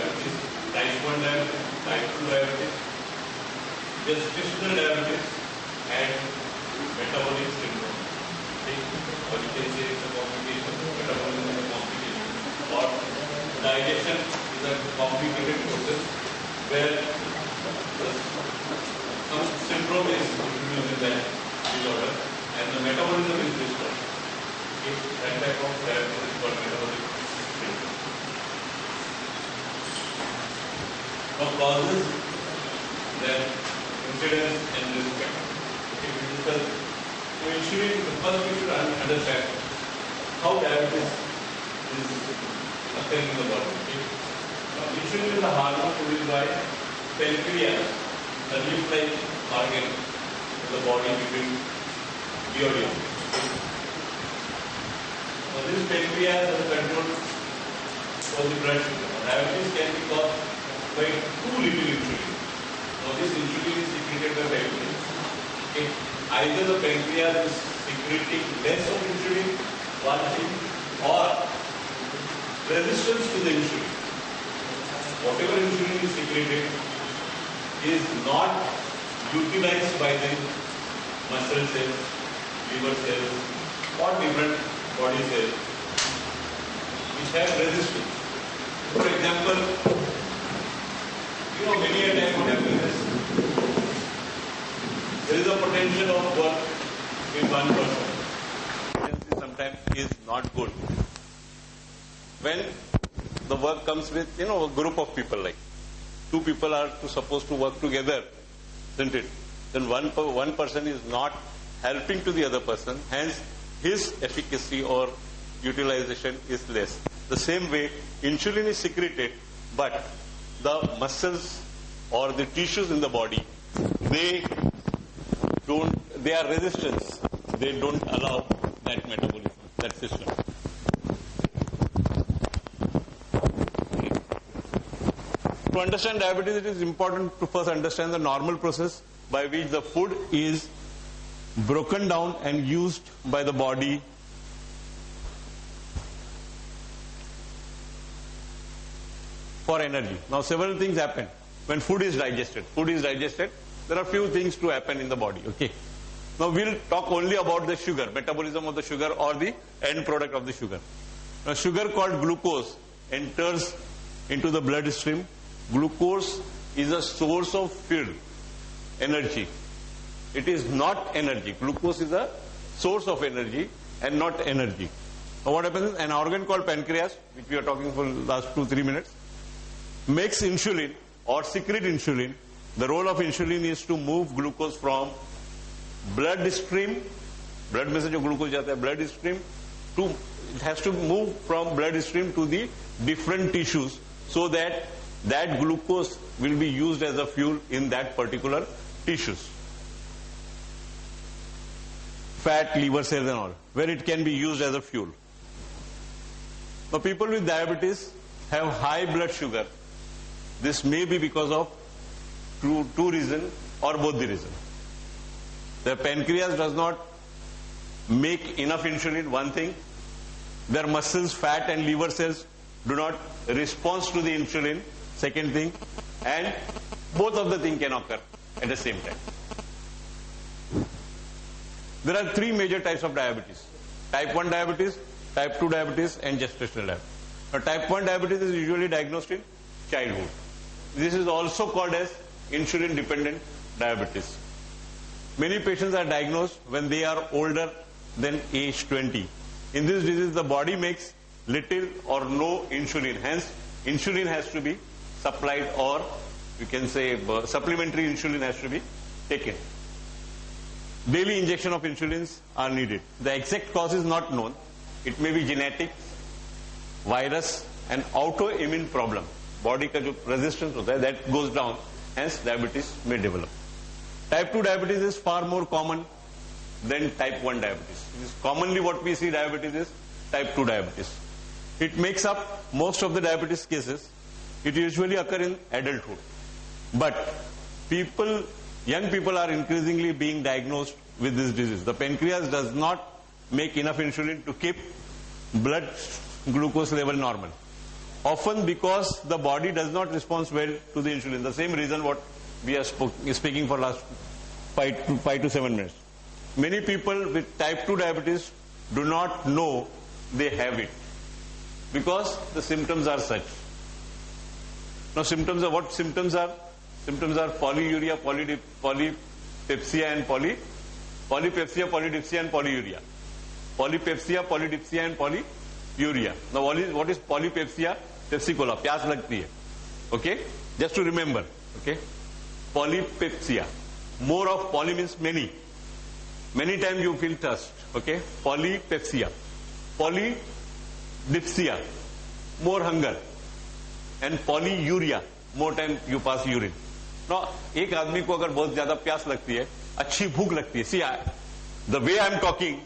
diabetes, type 1 diabetes, type 2 diabetes, gestational diabetes, and metabolic syndrome. Okay? Or you can say it's a complication, metabolism is a complication, or digestion is a complicated process where some syndrome is introduced in that disorder and the metabolism is disturbed. Okay? That type of diabetes is called metabolic syndrome. Now causes, then incidence and risk factors. Okay, we discuss. So insulin, first we should understand how diabetes is occurring in the body. Okay? Now, insulin is a hormone produced by pancreas, the leaf-like organ in the body between duodenum. Okay? Now this pancreas has control for the blood sugar. Diabetes can be caused by too little insulin. Now this insulin is secreted by pancreas. Okay. Either the pancreas is secreting less of insulin, one thing, or resistance to the insulin. Whatever insulin is secreted is not utilized by the muscle cells, liver cells, or different body cells which have resistance. For example, many a time what happens is there is a potential of work in one person. Efficiency sometimes is not good. When the work comes with a group of people, like two people are supposed to work together, isn't it? Then one person is not helping to the other person, hence his efficacy or utilization is less. The same way, insulin is secreted, but the muscles or the tissues in the body, they are resistant. They don't allow that metabolism, that system. To understand diabetes, it is important to first understand the normal process by which the food is broken down and used by the body for energy. Now several things happen when food is digested. Food is digested, there are few things to happen in the body. Okay. Now we'll talk only about the sugar, metabolism of the sugar or the end product of the sugar. Now sugar called glucose enters into the bloodstream. Glucose is a source of fuel, energy. It is not energy. Glucose is a source of energy and not energy. Now what happens is an organ called pancreas, which we are talking for the last 2-3 minutes, makes insulin or secrete insulin. The role of insulin is to move glucose from blood stream, blood में से जो glucose जाता है blood stream to, it has to move from blood stream to the different tissues so that that glucose will be used as a fuel in that particular tissues. Fat, liver cells and all, where it can be used as a fuel. Now people with diabetes have high blood sugar. This may be because of two reasons or both the reasons. The pancreas does not make enough insulin, one thing. Their muscles, fat and liver cells do not respond to the insulin, second thing. And both of the things can occur at the same time. There are three major types of diabetes. Type 1 diabetes, type 2 diabetes and gestational diabetes. Now type 1 diabetes is usually diagnosed in childhood. This is also called as insulin dependent diabetes. Many patients are diagnosed when they are older than age 20. In this disease, the body makes little or no insulin. Hence, insulin has to be supplied, or you can say supplementary insulin has to be taken. Daily injection of insulins are needed. The exact cause is not known. It may be genetic, virus and autoimmune problem. Body का जो resistance होता है, that goes down. Hence, diabetes may develop. Type 2 diabetes is far more common than type 1 diabetes. Commonly what we see diabetes is type 2 diabetes. It makes up most of the diabetes cases. It usually occurs in adulthood. But young people are increasingly being diagnosed with this disease. The pancreas does not make enough insulin to keep blood glucose level normal. often because the body does not respond well to the insulin. The same reason what we are speaking for last 5 to 7 minutes. Many people with type 2 diabetes do not know they have it because the symptoms are such. Now symptoms are what symptoms are? Symptoms are polyuria, polypepsia and polypepsia, polydipsia and polyuria. Polypepsia, polydipsia and polyuria. Now what is polypepsia? Pepsi cola, प्यास लगती है. Okay? Just to remember. Okay? Polypepsia. More of poly means many. Many times you feel thirst. Okay? Polypepsia. Polydipsia. More hunger. And polyuria. More time you pass urine. Now, एक आदमी को अगर बहुत ज्यादा प्यास लगती है, अच्छी भूख लगती है. See, the way I am talking,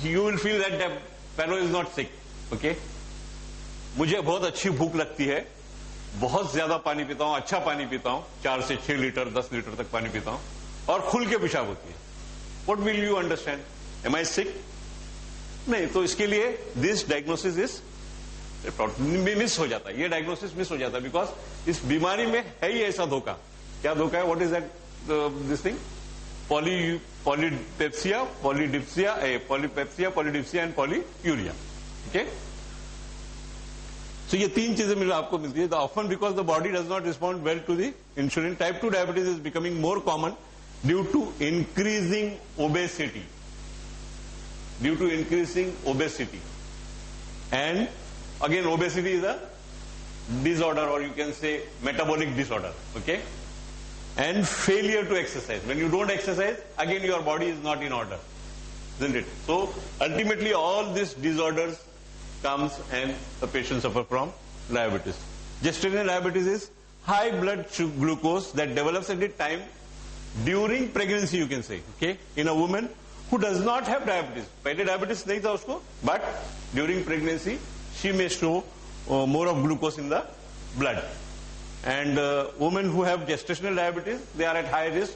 you will feel that the fellow is not sick. Okay? मुझे बहुत अच्छी भूख लगती है, बहुत ज्यादा पानी पीता हूं, अच्छा पानी पीता हूं, 4 से 6 लीटर 10 लीटर तक पानी पीता हूं और खुल के पेशाब होती है. What will you understand? Am I sick? नहीं. तो इसके लिए दिस डायग्नोसिस इज मिस हो जाता है. ये डायग्नोसिस मिस हो जाता है बिकॉज इस बीमारी में है ही ऐसा धोखा. क्या धोखा है? What is that this thing? polypepsia, polydipsia and polyuria. Okay? So ये तीन चीजें मिल आपको मिलती है. Often because the body does not respond well to the insulin. Type 2 diabetes is becoming more common due to increasing obesity. Due to increasing obesity. And again obesity is a disorder, or you can say metabolic disorder. Okay? And failure to exercise. When you don't exercise, again your body is not in order. Isn't it? So ultimately all these disorders comes and the patient suffer from diabetes. Gestational diabetes is high blood glucose that develops at the time during pregnancy, you can say. Okay? In a woman who does not have diabetes. पहले diabetes नहीं था उसको, but during pregnancy she may show more of glucose in the blood. And women who have gestational diabetes, they are at high risk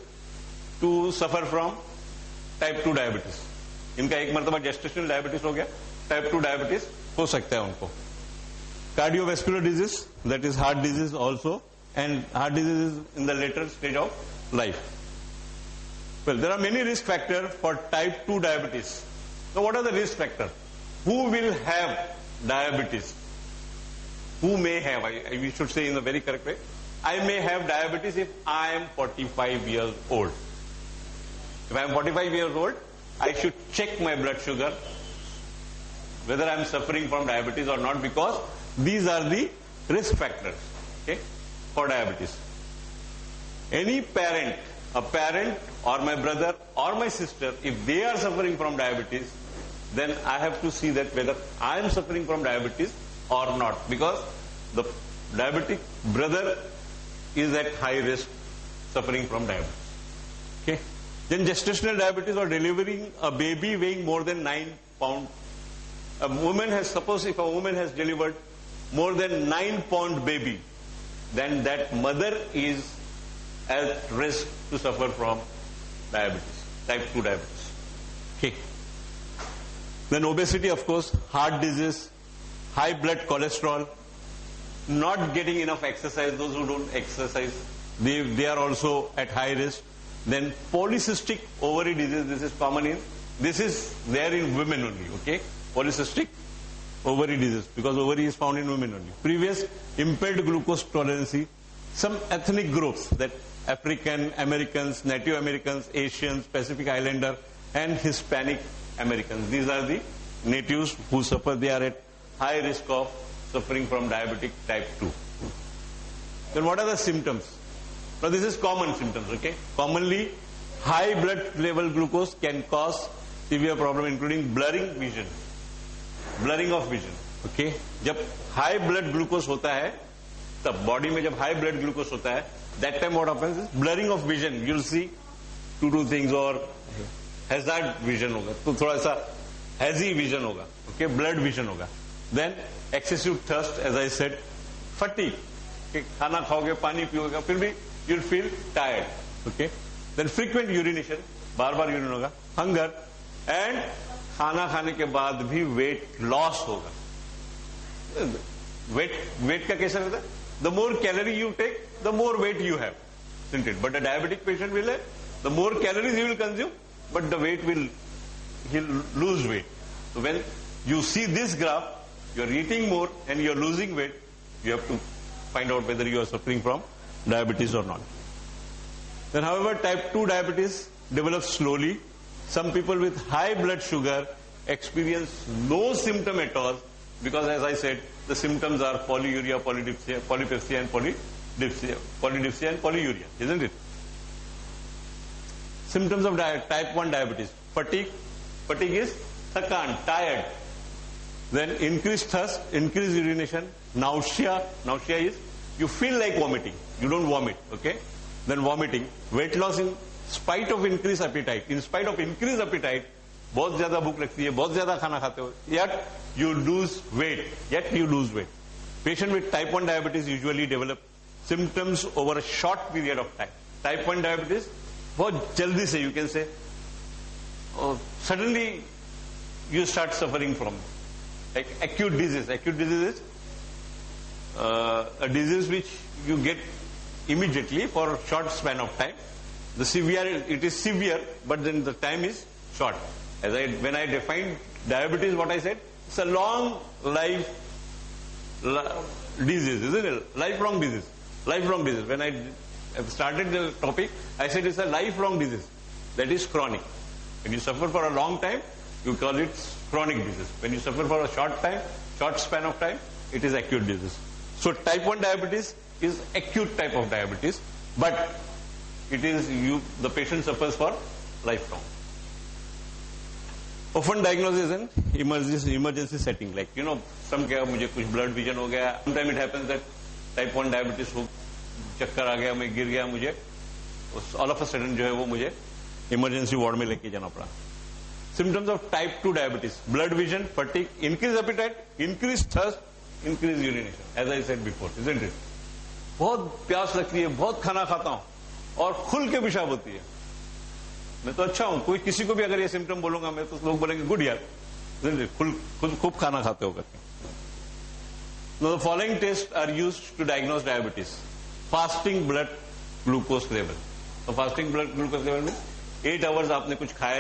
to suffer from type 2 diabetes. इनका एक मर्तबा gestational diabetes हो गया, type 2 diabetes हो सकता है उनको. Cardiovascular disease, that is heart disease also, and heart disease is in the later stage of life. Well, there are many risk factors for type 2 diabetes. So what are the risk factors? Who will have diabetes? Who may have, we should say in the very correct way, I may have diabetes if I am 45 years old. If I am 45 years old, I should check my blood sugar, whether I am suffering from diabetes or not, because these are the risk factors, okay, for diabetes. Any parent, a parent or my brother or my sister, if they are suffering from diabetes, then I have to see that whether I am suffering from diabetes or not, because the diabetic brother is at high risk suffering from diabetes. Okay. Then gestational diabetes or delivering a baby weighing more than 9 pounds. A woman has, suppose if a woman has delivered more than 9-pound baby, then that mother is at risk to suffer from diabetes, type 2 diabetes. Okay. Then obesity, of course, heart disease, high blood cholesterol, not getting enough exercise. Those who don't exercise, they are also at high risk. Then polycystic ovary disease, this is common in, this is there in women only, okay? Polycystic ovary disease, because ovary is found in women only. Previous impaired glucose tolerance, some ethnic groups, that African Americans, Native Americans, Asians, Pacific Islander, and Hispanic Americans. These are the natives who suffer, they are at high risk of suffering from diabetic type 2. Then what are the symptoms? Now this is common symptoms, okay? Commonly, high blood level glucose can cause severe problem including blurring vision. Blurring of vision, okay? जब high blood glucose होता है, तब body में जब high blood glucose होता है, that time what happens is blurring of vision. You'll see two things, or hazard vision होगा, तो थोड़ा सा hazy vision होगा, okay? Blurred vision होगा. Then excessive thirst, as I said, fatigue. Okay? खाना खाओगे, पानी पियोगे, फिर भी you'll feel tired. Okay? Then frequent urination, बार-बार यूरिन होगा. Hunger, and खाना खाने के बाद भी weight loss होगा. वेट का कैसा रहता है? The more calorie you take, the more weight you have, isn't it? But a diabetic patient will have, the more calories he will consume, but the weight will, he'll lose weight. So when you see this graph, you are eating more and you are losing weight, you have to find out whether you are suffering from diabetes or not. Then however, type 2 diabetes develops slowly. Some people with high blood sugar experience no symptom at all, because as I said, the symptoms are polyuria, polypepsia and polydipsia and polyuria, isn't it? Symptoms of type 1 diabetes: fatigue. Fatigue is thakan, tired. Then increased thirst, increased urination, nausea. Nausea is you feel like vomiting, you don't vomit, okay? Then vomiting, weight loss in spite of increased appetite. In spite of increased appetite, बहुत ज्यादा भूख लगती है, बहुत ज्यादा खाना खाते हो, yet you lose weight. Patient with type 1 diabetes usually develop symptoms over a short period of time. Type 1 diabetes, बहुत जल्दी से, you can say, suddenly you start suffering from like acute disease. Acute disease is a disease which you get immediately for a short span of time. The severe, it is severe, but then the time is short. When I defined diabetes, what I said, it's a long life disease, isn't it? Lifelong disease. When I started the topic, I said it's a lifelong disease. That is chronic. When you suffer for a long time, you call it chronic disease. When you suffer for a short span of time, it is acute disease. So type 1 diabetes is acute type of diabetes, but it is the patient suffers for lifelong. Often diagnosis in emergency setting, like some क्या मुझे कुछ blood vision हो गया. Sometimes it happens that type 1 diabetes हो, चक्कर आ गया, मैं गिर गया, मुझे all of a sudden जो है वो मुझे emergency ward में लेके जाना पड़ा. Symptoms of type 2 diabetes: blood vision, fatigue, increased appetite, increased thirst, increased urination. As I said before, isn't it? बहुत प्यास लगती है, बहुत खाना खाता हूँ और खुल के पेशाब होती है. मैं तो अच्छा हूं, कोई किसी को भी अगर ये सिम्टम बोलूंगा मैं तो लोग बोलेंगे गुड यार, खूब खाना खाते हो करके. Now the following tests are used to diagnose diabetes. Fasting blood glucose level. तो fasting blood glucose level में 8 hours आपने कुछ खाया